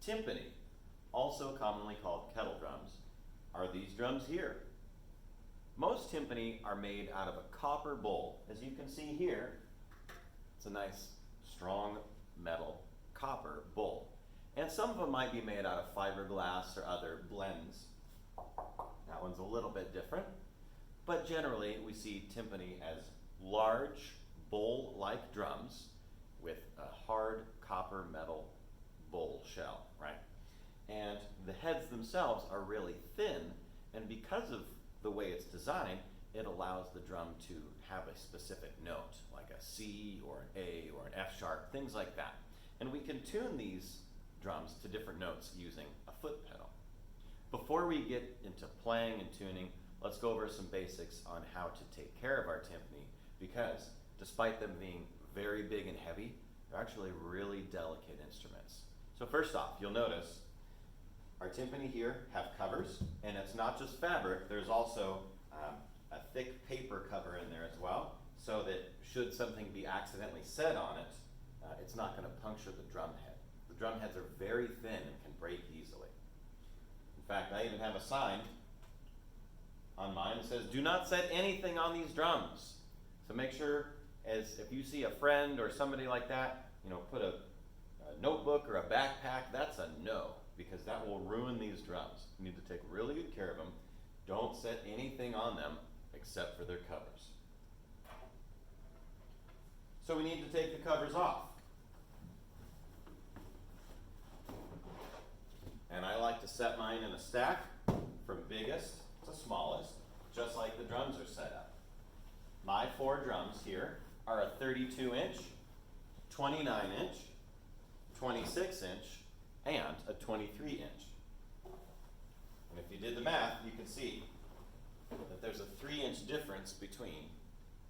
Timpani, also commonly called kettle drums, are these drums here. Most timpani are made out of a copper bowl. As you can see here, it's a nice, strong metal copper bowl. And some of them might be made out of fiberglass or other blends. That one's a little bit different. But generally, we see timpani as large, bowl-like drums with a hard copper metal bowl shell, right? And the heads themselves are really thin, and because of the way it's designed, it allows the drum to have a specific note, like a C or an A or an F sharp, things like that. And we can tune these drums to different notes using a foot pedal. Before we get into playing and tuning, let's go over some basics on how to take care of our timpani, because despite them being very big and heavy, they're actually really delicate instruments. So first off, you'll notice our timpani here have covers, and it's not just fabric, there's also a thick paper cover in there as well, so that should something be accidentally set on it, it's not going to puncture the drum head. The drum heads are very thin and can break easily. In fact, I even have a sign on mine that says, "Do not set anything on these drums." So make sure, as if you see a friend or somebody like that, put a notebook or a backpack, that's a no, because that will ruin these drums. You need to take really good care of them. Don't set anything on them except for their covers. So we need to take the covers off. And I like to set mine in a stack from biggest to smallest, just like the drums are set up. My 4 drums here are a 32-inch, 29-inch, 26-inch, and a 23-inch. And if you did the math, you can see that there's a 3-inch difference between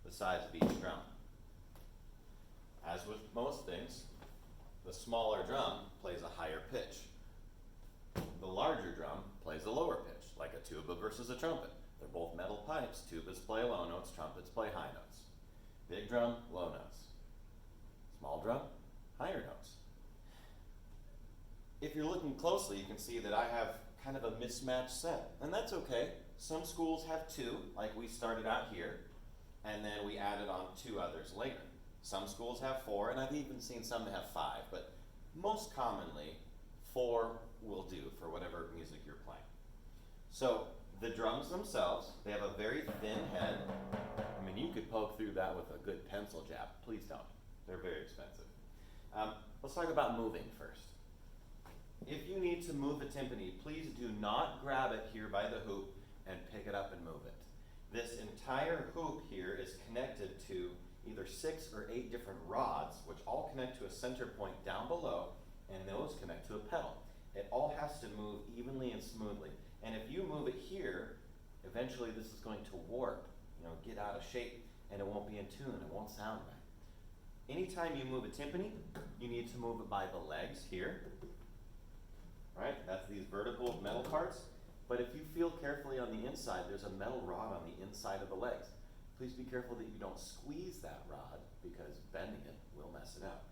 the size of each drum. As with most things, the smaller drum plays a higher pitch. The larger drum plays a lower pitch, like a tuba versus a trumpet. They're both metal pipes. Tubas play low notes, trumpets play high notes. Big drum, low notes. Small drum, higher notes. If you're looking closely, you can see that I have kind of a mismatched set, and that's okay. Some schools have 2, like we started out here, and then we added on 2 others later. Some schools have 4, and I've even seen some that have 5, but most commonly, 4 will do for whatever music you're playing. So the drums themselves, they have a very thin head. I mean, you could poke through that with a good pencil jab. Please don't. They're very expensive. Let's talk about moving first. If you need to move a timpani, please do not grab it here by the hoop and pick it up and move it. This entire hoop here is connected to either 6 or 8 different rods, which all connect to a center point down below, and those connect to a pedal. It all has to move evenly and smoothly. And if you move it here, eventually this is going to warp, get out of shape, and it won't be in tune, it won't sound right. Anytime you move a timpani, you need to move it by the legs here, right? That's these vertical metal parts. But if you feel carefully on the inside, there's a metal rod on the inside of the legs. Please be careful that you don't squeeze that rod, because bending it will mess it up.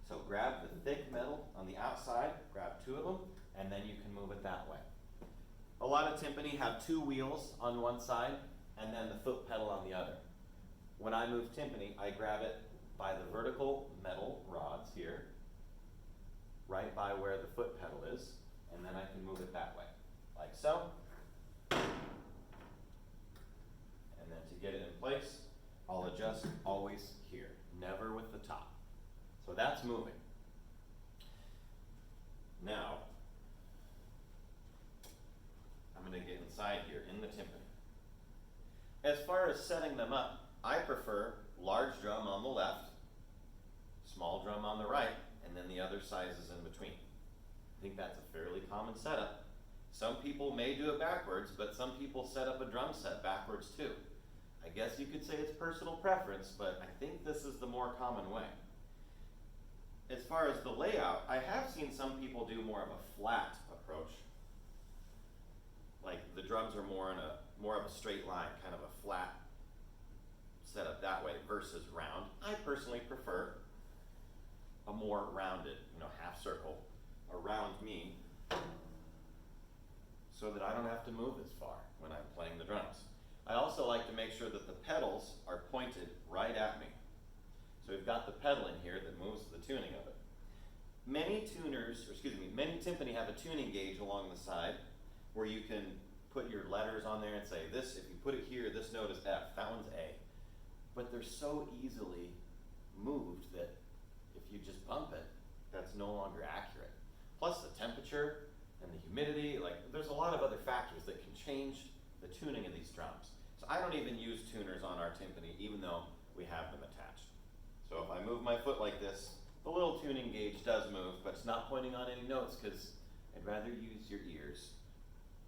So grab the thick metal on the outside, grab 2 of them, and then you can move it that way. A lot of timpani have 2 wheels on one side and then the foot pedal on the other. When I move timpani, I grab it by the vertical metal rods here, right by where the foot pedal is, and then I can move it that way, like so. And then to get it in place, I'll adjust always here, never with the top. So that's moving. Now, I'm going to get inside here in the timpani. As far as setting them up, I prefer large drum on the left, small drum on the right, and then the other sizes in between. I think that's a fairly common setup. Some people may do it backwards, but some people set up a drum set backwards too. I guess you could say it's personal preference, but I think this is the more common way. As far as the layout, I have seen some people do more of a flat approach. Like the drums are more of a straight line, kind of a flat setup that way versus round. I personally prefer a more rounded, half circle, a round around me so that I don't have to move as far when I'm playing the drums. I also like to make sure that the pedals are pointed right at me. So we've got the pedal in here that moves the tuning of it. Many timpani have a tuning gauge along the side where you can put your letters on there and say, this, if you put it here, this note is F, that one's A. But they're so easily moved that if you just bump it, that's no longer accurate. Plus the temperature and the humidity, there's a lot of other factors that can change the tuning of these drums. So I don't even use tuners on our timpani, even though we have them attached. So if I move my foot like this, the little tuning gauge does move, but it's not pointing on any notes because I'd rather use your ears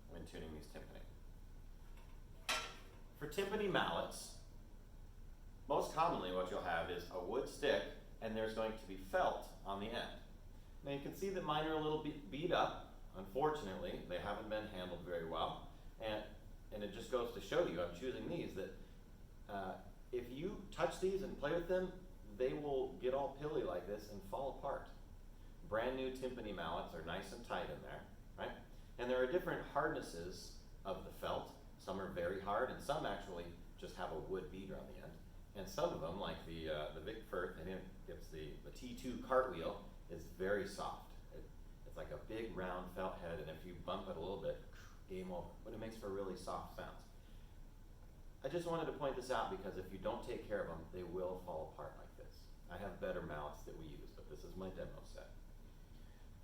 when tuning these timpani. For timpani mallets, most commonly what you'll have is a wood stick and there's going to be felt on the end. Now you can see that mine are a little bit beat up. Unfortunately, they haven't been handled very well. And it just goes to show you, I'm choosing these, that if you touch these and play with them, they will get all pilly like this and fall apart. Brand new timpani mallets are nice and tight in there, right? And there are different hardnesses of the felt. Some are very hard and some actually just have a wood beater on the end. And some of them, like the Vic Firth, and it's the T2 cartwheel, is very soft. It's like a big round felt head, and if you bump it a little bit, game over. But it makes for really soft sounds. I just wanted to point this out because if you don't take care of them, they will fall apart like this. I have better mallets that we use, but this is my demo set.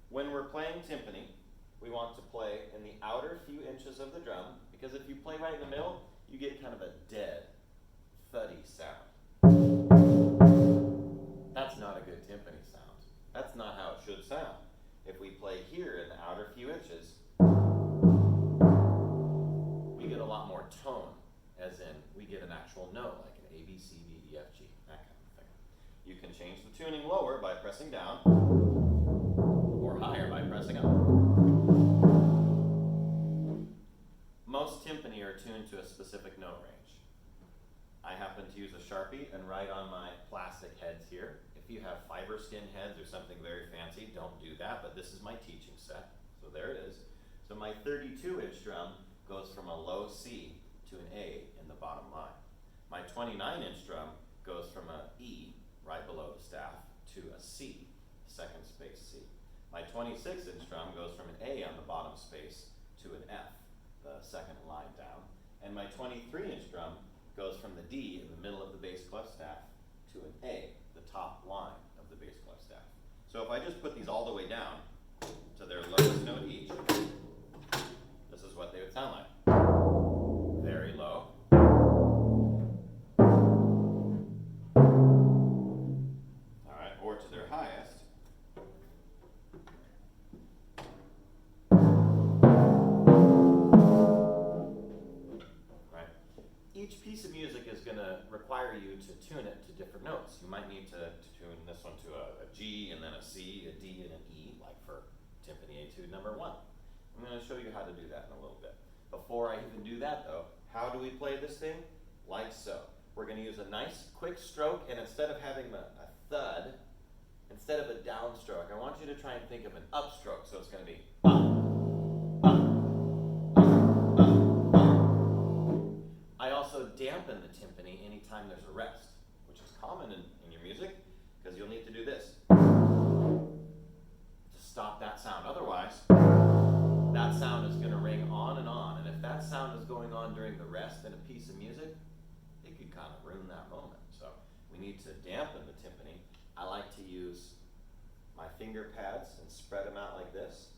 When we're playing timpani, we want to play in the outer few inches of the drum, because if you play right in the middle, you get kind of a dead, thuddy sound. That's not a good timpani sound. That's not how it should sound. If we play here in the outer few inches, we get a lot more tone, as in we get an actual note, like an A, B, C, D, E, F, G, that kind of thing. You can change the tuning lower by pressing down, or higher by pressing up. Most timpani are tuned to a specific note range. I happen to use a Sharpie and write on my plastic heads here. If you have fiber skin heads or something very fancy, don't do that, but this is my teaching set, so there it is. So my 32-inch drum goes from a low C to an A in the bottom line. My 29-inch drum goes from an E, right below the staff, to a C, second space C. My 26-inch drum goes from an A on the bottom space to an F, the second line down. And my 23-inch drum goes from the D in the middle of the bass clef staff to an A, the top line of the bass clef staff. So if I just put these all the way down to their lowest note each, this is what they would sound like. Very low. All right, or to their highest. Right. Each piece of music is going to require you to tune it to different notes. You might need to tune this one to a G and then a C, a D, and an E, like for Timpani Etude number 1. I'm going to show you how to do that in a little bit. Before I even do that though, how do we play this thing? Like so. We're going to use a nice quick stroke, and instead of having a thud, instead of a downstroke, I want you to try and think of an upstroke. So it's going to be I also dampen the timpani anytime there's a rest, which is common in your music, because you'll need to do this to stop that sound. Otherwise, that sound is going to ring on, and if that sound is going on during the rest in a piece of music, it could kind of ruin that moment. So we need to dampen the timpani. I like to use my finger pads and spread them out like this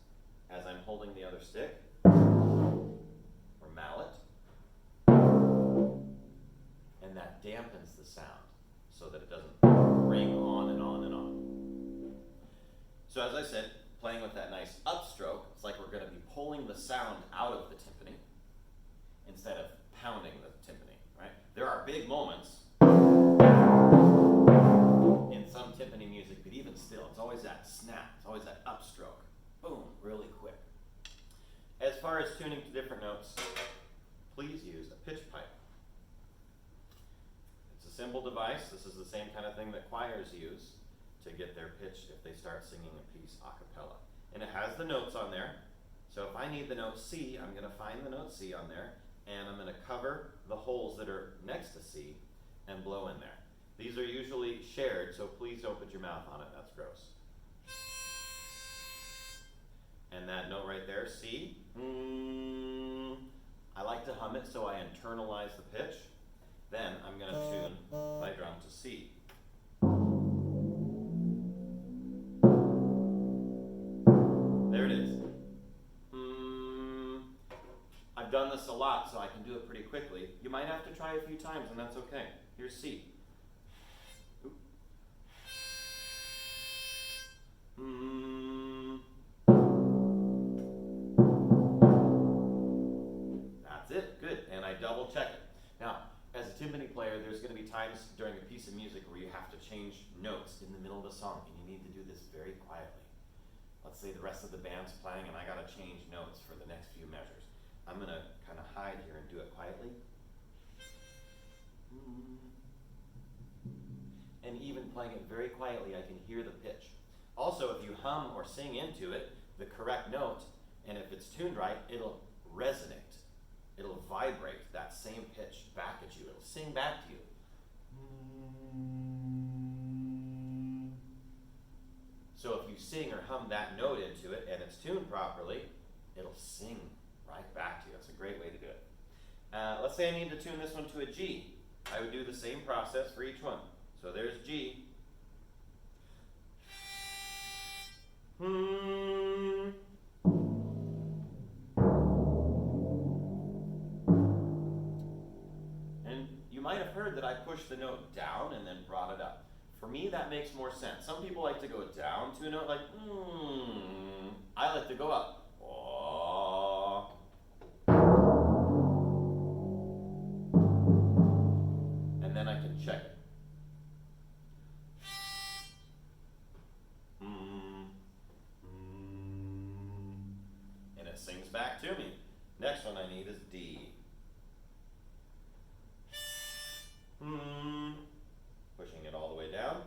as I'm holding the other stick, or mallet, and that dampens the sound so that it doesn't ring on and on and on. So as I said, playing with that nice upstroke, it's like we're going to be pulling the sound out of the timpani instead of pounding the timpani, right? There are big moments in some timpani music, but even still, it's always that snap, it's always that upstroke. Boom, really quick. As far as tuning to different notes, please use a pitch pipe. It's a simple device. This is the same kind of thing that choirs use to get their pitch if they start singing a piece a cappella. and it has the notes on there. So if I need the note C, I'm going to find the note C on there, and I'm going to cover the holes that are next to C and blow in there. These are usually shared, so please don't put your mouth on it. That's gross. And that note right there, C, I like to hum it so I internalize the pitch. Then I'm going to tune my drum to C. There it is. I've done this a lot, so I can do it pretty quickly. You might have to try a few times, and that's okay. Here's C. Oop. That's it. Good. And I double check it. Now, as a timpani player, there's going to be times during a piece of music where you have to change notes in the middle of the song, and you need to do this very quietly. Let's say the rest of the band's playing, and I got to change notes for the next few measures. I'm going to kind of hide here and do it quietly. And even playing it very quietly, I can hear the pitch. Also, if you hum or sing into it, the correct note, and if it's tuned right, it'll resonate. It'll vibrate that same pitch back at you. It'll sing back to you. So if you sing or hum that note into it and it's tuned properly, it'll sing right back to you. That's a great way to do it. Let's say I need to tune this one to a G. I would do the same process for each one. So there's G. And you might have heard that I pushed the note down and then brought it up. For me, that makes more sense. Some people like to go down to a note like, I like to go up. And then I can check it. And it sings back to me. Next one I need is D. Pushing it all the way down.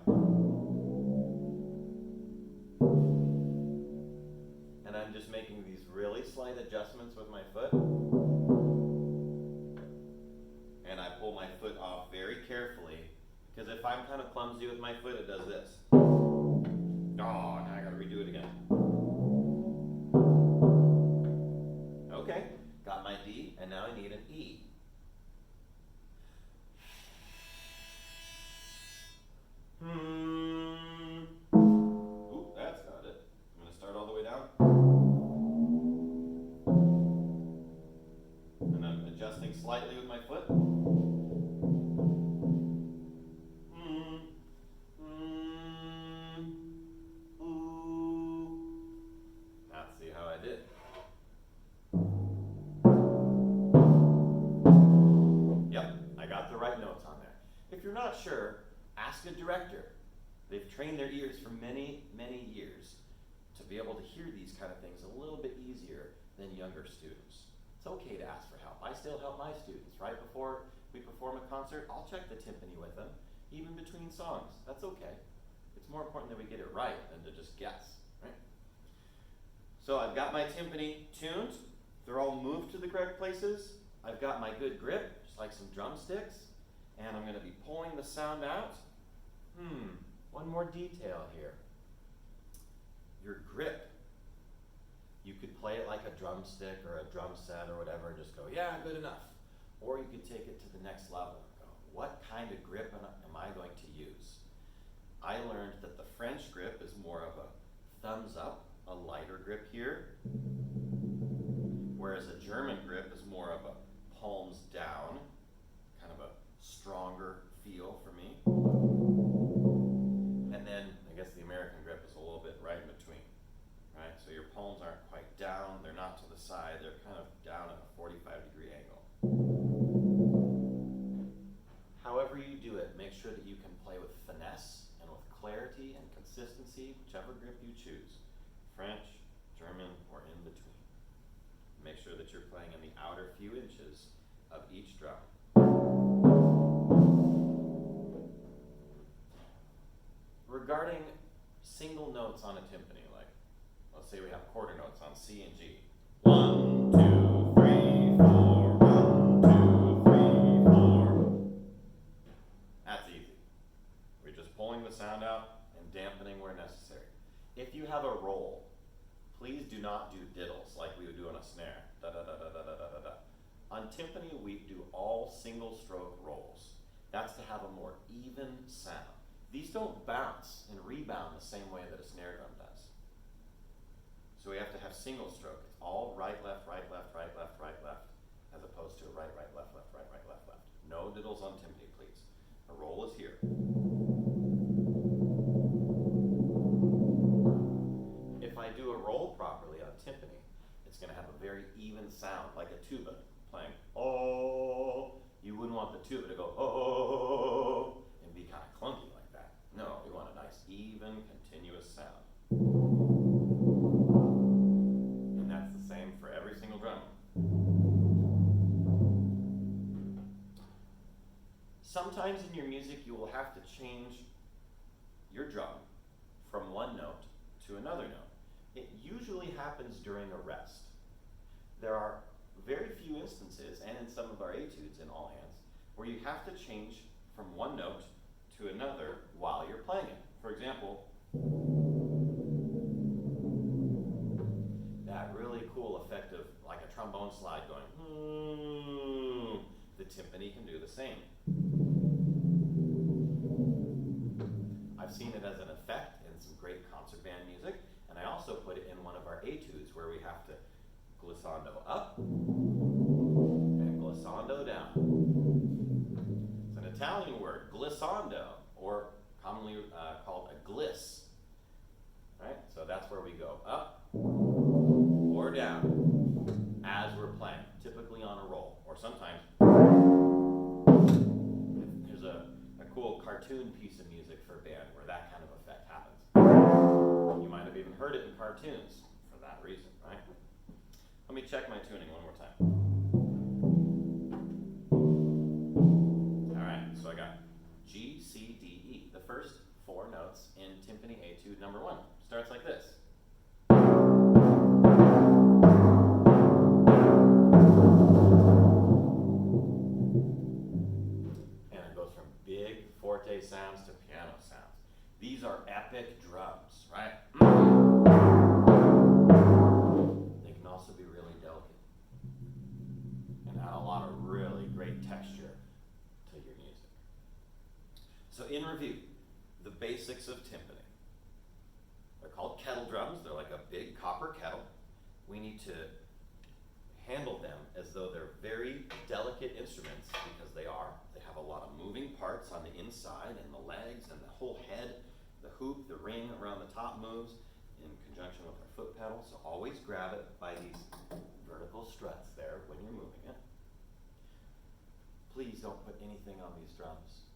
And I'm just making these really slight adjustments with my foot. And I pull my foot off very carefully, because if I'm kind of clumsy with my foot, it does this. Oh, now I gotta redo it again. Okay, got my D, and now I need an E. Ooh, that's got it. I'm gonna start all the way down. And I'm adjusting slightly with my foot. Let's see how I did. Yep, I got the right notes on there. If you're not sure, ask a director. They've trained their ears for many, many years to be able to hear these kind of things a little bit easier than younger students. It's okay to ask for help. I still help my students. Right before we perform a concert, I'll check the timpani with them, even between songs. That's okay. It's more important that we get it right than to just guess, right? So I've got my timpani tuned. They're all moved to the correct places. I've got my good grip, just like some drumsticks, and I'm going to be pulling the sound out. One more detail here. Your grip. You could play it like a drumstick or a drum set or whatever and just go, yeah, good enough. Or you could take it to the next level and go, what kind of grip am I going to use? I learned that the French grip is more of a thumbs up, a lighter grip here, whereas a German grip is more of a palms down, kind of a stronger feel for me. And then I guess the American grip is a little bit right in between, right? So your palms aren't quite down, they're not to the side, they're kind of down at a 45-degree angle. However you do it, make sure that you can play with finesse and with clarity and consistency, whichever grip you choose. French, German, or in between. Make sure that you're playing in the outer few inches of each drum. Regarding single notes on a timpani, like let's say we have quarter notes on C and G. 1, 2, 3, 4, 1, 2, 3, 4. That's easy. We're just pulling the sound out and dampening where necessary. If you have a roll, please do not do diddles like we would do on a snare. Da, da, da, da, da, da, da, da. On timpani, we do all single stroke rolls. That's to have a more even sound. These don't bounce and rebound the same way that a snare drum does. So we have to have single stroke. It's all right, left, right, left, right, left, right, left, as opposed to a right, right, left, left, right, right, left, left. No diddles on timpani, please. A roll is here. If I do a roll properly on timpani, it's going to have a very even sound, like a tuba playing, oh. You wouldn't want the tuba to go, oh, and be kind of clunky like that. No, we want a nice, even, continuous sound. And that's the same for every single drum. Sometimes in your music, you will have to change your drum from one note to another note. It usually happens during a rest. There are very few instances, and in some of our etudes in all hands, where you have to change from one note to another while you're playing it. For example, that really cool effect of like a trombone slide going, the timpani can do the same. I've seen it as an effect in some great concert band music, and I also put it in one of our etudes where we have to glissando up and glissando down. It's an Italian word, glissando, or commonly called a gliss. Right? So that's where we go up or down as we're playing, typically on a roll, or sometimes there's a cool cartoon piece of music for a band where that kind of effect happens. You might have even heard it in cartoons for that reason, right? Let me check my tuning one more time. All right, so I got G, C, D, E. The first four notes in timpani etude number 1 starts like this. And it goes from big forte sounds to piano sounds. These are epic drums, right? They can also be really delicate and add a lot of really great texture to your music. So in review, the basics of timpani. They're called kettle drums. They're like a big copper kettle. We need to handle them as though they're very delicate instruments, because they are. They have a lot of moving parts on the inside and the legs and the whole head. The hoop, the ring around the top moves in conjunction with our foot pedal. So always grab it by these vertical struts there when you're moving it. Please don't put anything on these drums.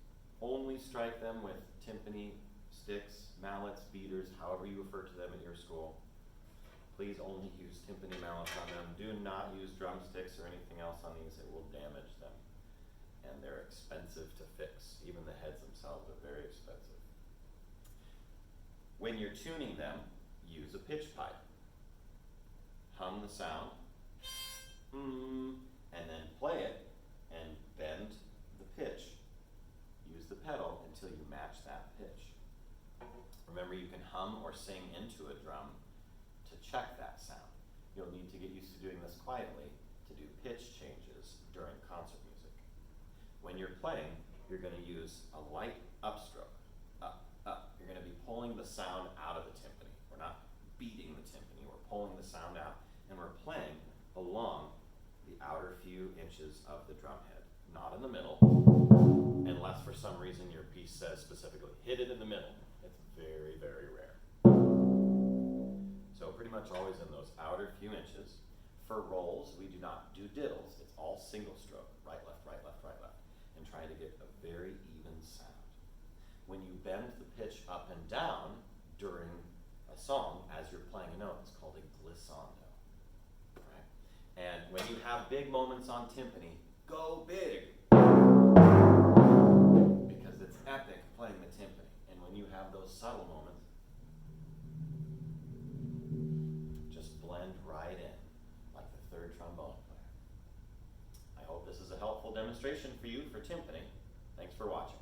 Only strike them with timpani sticks, mallets, beaters, however you refer to them at your school. Please only use timpani mallets on them. Do not use drumsticks or anything else on these. It will damage them. And they're expensive to fix. Even the heads themselves are very expensive. When you're tuning them, use a pitch pipe. Hum the sound, and then play it and bend the pitch. Use the pedal until you match that pitch. Remember, you can hum or sing into a drum to check that sound. You'll need to get used to doing this quietly to do pitch changes during concert music. When you're playing, you're going to use a light upstroke. Up, up. You're going to be pulling the sound out of the timpani. We're not beating the timpani, we're pulling the sound out, and we're playing along the outer few inches of the drum head, not in the middle, unless for some reason your piece says specifically, hit it in the middle. It's very, very rare. So pretty much always in those outer few inches. For rolls, we do not do diddles. It's all single stroke, right, left, right, left, right, left, and try to get a very even sound. When you bend the pitch up and down during a song as you're playing a note, it's called a glissando. Right? And when you have big moments on timpani, go big, because it's epic playing the timpani. And when you have those subtle moments, trombone player. I hope this is a helpful demonstration for you for timpani. Thanks for watching.